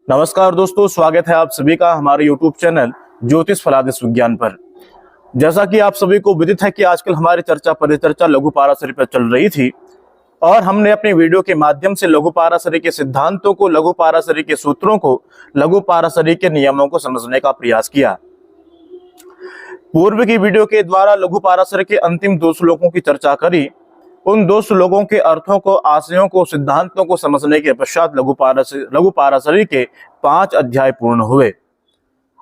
नमस्कार दोस्तों, स्वागत है आप सभी का हमारे YouTube चैनल ज्योतिष फलादेश विज्ञान पर। जैसा कि आप सभी को विदित है कि आजकल हमारी चर्चा परिचर्चा लघु पाराशरी पर चल रही थी और हमने अपने वीडियो के माध्यम से लघु पाराशरी के सिद्धांतों को, लघु पाराशरी के सूत्रों को, लघु पाराशरी के नियमों को समझने का प्रयास किया। पूर्व की वीडियो के द्वारा लघु पाराशरी के अंतिम 2 श्लोकों की चर्चा करी। उन 2 श्लोकों के अर्थों को, आशयों को, सिद्धांतों को समझने के पश्चात लघु पाराशरी के 5 अध्याय पूर्ण हुए।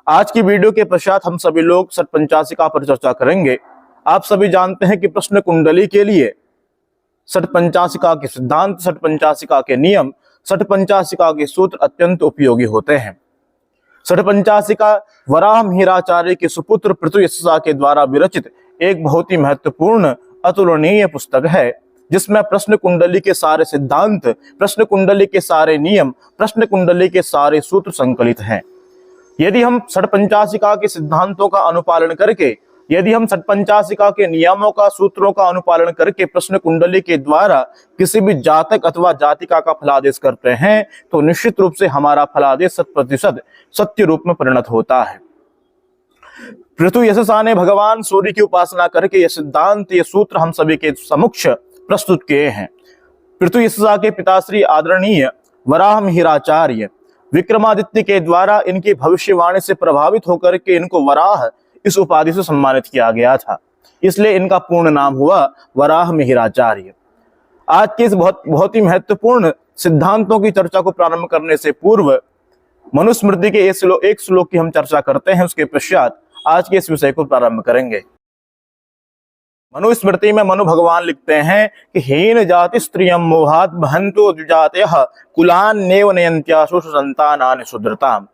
आज की वीडियो के पश्चात हम सभी लोग षट्पंचाशिका पर चर्चा करेंगे। आप सभी जानते हैं कि प्रश्न कुंडली के लिए षट्पंचाशिका के सिद्धांत, षट्पंचाशिका के नियम, षट्पंचाशिका के सूत्र अत्यंत उपयोगी होते हैं। षट्पंचाशिका वराह मिहिराचार्य के सुपुत्र पृथु यशसा के द्वारा विरचित एक बहुत ही महत्वपूर्ण अतुलनीय पुस्तक है, जिसमें प्रश्न कुंडली के सारे सिद्धांत, प्रश्न कुंडली के सारे नियम, प्रश्न कुंडली के सारे सूत्र संकलित हैं। यदि हम षट्पंचाशिका के सिद्धांतों का अनुपालन करके, यदि हम षट्पंचाशिका के नियमों का, सूत्रों का अनुपालन करके प्रश्न कुंडली के द्वारा किसी भी जातक अथवा जातिका का फलादेश करते हैं तो निश्चित रूप से हमारा फलादेश 100% सत्य रूप में परिणत होता है। पृथु यशसा ने भगवान सूर्य की उपासना करके ये सिद्धांत, ये सूत्र हम सभी के समक्ष प्रस्तुत किए हैं। पृथु यशसा के पिताश्री आदरणीय वराह मिहिराचार्य विक्रमादित्य के द्वारा इनकी भविष्यवाणी से प्रभावित होकर के इनको वराह इस उपाधि से सम्मानित किया गया था, इसलिए इनका पूर्ण नाम हुआ वराह मिहिराचार्य। आज के इस बहुत ही महत्वपूर्ण सिद्धांतों की चर्चा को प्रारंभ करने से पूर्व मनुस्मृति के एक श्लोक की हम चर्चा करते हैं, उसके पश्चात आज के इस विषय को प्रारंभ करेंगे। मनुस्मृति में मनु भगवान लिखते हैं कि हीन जाति स्त्रियम मोहात बहंतो द्विजातयः कुलान नेव नयन्त्यासु संतानानि सुदृताम।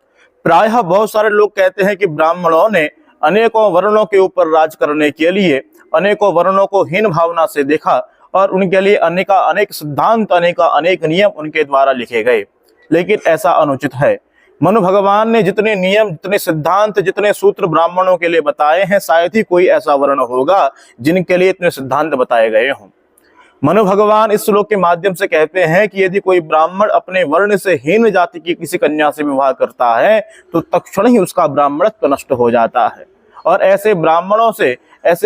प्रायः बहुत सारे लोग कहते हैं कि ब्राह्मणों ने अनेकों वर्णों के ऊपर राज करने के लिए अनेकों वर्णों को हीन भावना से देखा और उनके लिए अनेक सिद्धांत, अनेक नियम उनके द्वारा लिखे गए, लेकिन ऐसा अनुचित है। मनु भगवान ने जितने नियम, जितने सिद्धांत, जितने सूत्र ब्राह्मणों के लिए बताए हैं, शायद ही कोई ऐसा वर्ण होगा जिनके लिए इतने सिद्धांत बताए गए हों। मनु भगवान इस श्लोक के माध्यम से कहते हैं कि यदि कोई ब्राह्मण अपने वर्ण से हीन जाति की किसी कन्या से विवाह करता है तो तत्क्षण ही उसका ब्राह्मणत्व नष्ट हो जाता है और ऐसे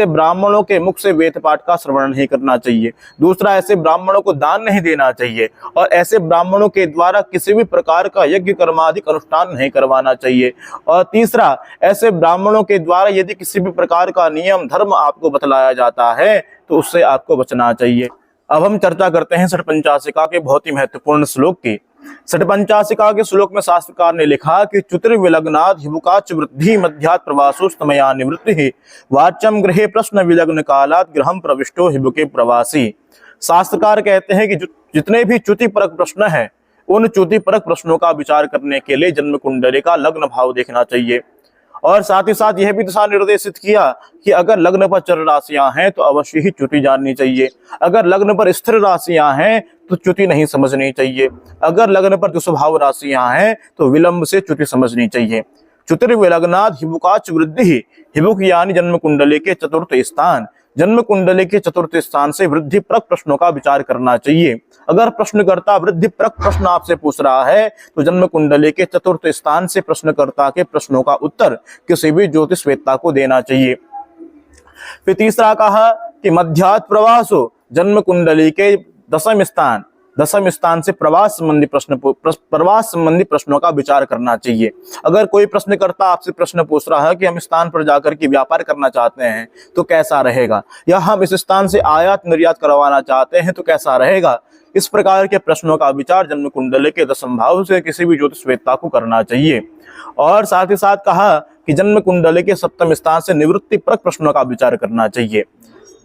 ब्राह्मणों के मुख से वेद पाठ का श्रवण नहीं करना चाहिए। दूसरा, ऐसे ब्राह्मणों को दान नहीं देना चाहिए और ऐसे ब्राह्मणों के द्वारा किसी भी प्रकार का यज्ञ कर्मादिक अनुष्ठान नहीं करवाना चाहिए। और तीसरा, ऐसे ब्राह्मणों के द्वारा यदि किसी भी प्रकार का नियम धर्म आपको बतलाया जाता है तो उससे आपको बचना चाहिए। अब हम चर्चा करते हैं षट्पंचाशिका के बहुत ही महत्वपूर्ण श्लोक की। षट्पंचाशिका के श्लोक में शास्त्रकार ने लिखा कि चतुर्विलग्नाद हिबुकाच वृद्धि मध्यात् प्रवासोस्तमया निवृत्ति वाच्यम गृहे प्रश्न विलग्न कालात् गृहम प्रविष्टो हिबुके प्रवासी। शास्त्रकार कहते हैं कि जितने भी च्युतिपरक प्रश्न है, उन च्युतिपरक प्रश्नों का विचार करने के लिए जन्म कुंडली का लग्न भाव देखना चाहिए। और साथ ही साथ यह भी दिशा निर्देशित किया कि अगर लग्न पर चर राशियां हैं तो अवश्य ही च्युति जाननी चाहिए, अगर लग्न पर स्थिर राशियां हैं तो च्युति नहीं समझनी चाहिए, अगर लग्न पर दुस्वभाव राशियां हैं तो विलंब से च्युति समझनी चाहिए। चतुर्विलग्नाद हिबुकाच वृद्धि, हिबुक यानी जन्म कुंडली के चतुर्थ स्थान, जन्म कुंडली के चतुर्थ स्थान से वृद्धि परक प्रश्नों का विचार करना चाहिए। अगर प्रश्नकर्ता वृद्धि परक प्रश्न आपसे पूछ रहा है तो जन्म कुंडली के चतुर्थ स्थान से प्रश्नकर्ता के प्रश्नों का उत्तर किसी भी ज्योतिषवेत्ता को देना चाहिए। फिर तीसरा कहा कि मध्यात् प्रवासो, जन्म कुंडली के दसम स्थान से प्रवास संबंधी प्रश्नों का विचार करना चाहिए। अगर कोई प्रश्नकर्ता आपसे प्रश्न पूछ रहा है कि हम इस स्थान पर जाकर के व्यापार करना चाहते हैं तो कैसा रहेगा, या हम इस स्थान से आयात निर्यात करवाना चाहते हैं तो कैसा रहेगा, इस प्रकार के प्रश्नों का विचार जन्म कुंडली के दसम भाव से किसी भी ज्योतिषवेत्ता को करना चाहिए। और साथ ही साथ कहा कि जन्म कुंडली के सप्तम स्थान से निवृत्ति परक प्रश्नों का विचार करना चाहिए।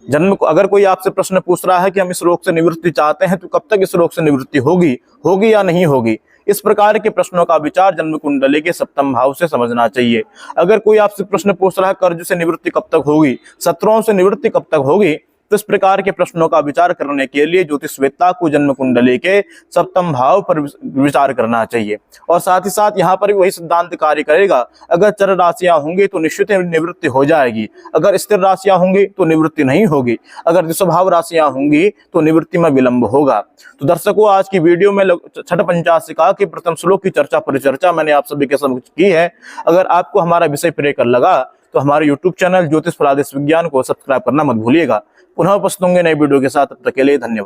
अगर कोई आपसे प्रश्न पूछ रहा है कि हम इस रोग से निवृत्ति चाहते हैं तो कब तक इस रोग से निवृत्ति होगी या नहीं होगी, इस प्रकार के प्रश्नों का विचार जन्म कुंडली के सप्तम भाव से समझना चाहिए। अगर कोई आपसे प्रश्न पूछ रहा है कर्ज से निवृत्ति कब तक होगी, शत्रुओं से निवृत्ति कब तक होगी, तो इस प्रकार के प्रश्नों का विचार करने के लिए ज्योतिषवेत्ता को जन्म कुंडली के सप्तम भाव पर विचार करना चाहिए। और साथ ही साथ यहाँ पर भी वही सिद्धांत कार्य करेगा। अगर चर राशियां होंगी तो निश्चित निवृत्ति हो जाएगी, अगर स्थिर राशियां होंगी तो निवृत्ति नहीं होगी, अगर स्वभाव राशियां होंगी तो निवृत्ति में विलंब होगा। तो दर्शकों, आज की वीडियो में छठ पंचाशिका के प्रथम श्लोक की परिचर्चा मैंने आप सभी के समक्ष की है। अगर आपको हमारा विषय प्रियकर लगा तो हमारे YouTube चैनल ज्योतिष फलादेश विज्ञान को सब्सक्राइब करना मत भूलिएगा। पुनः उपस्थित होंगे नए वीडियो के साथ, तब तक के लिए धन्यवाद।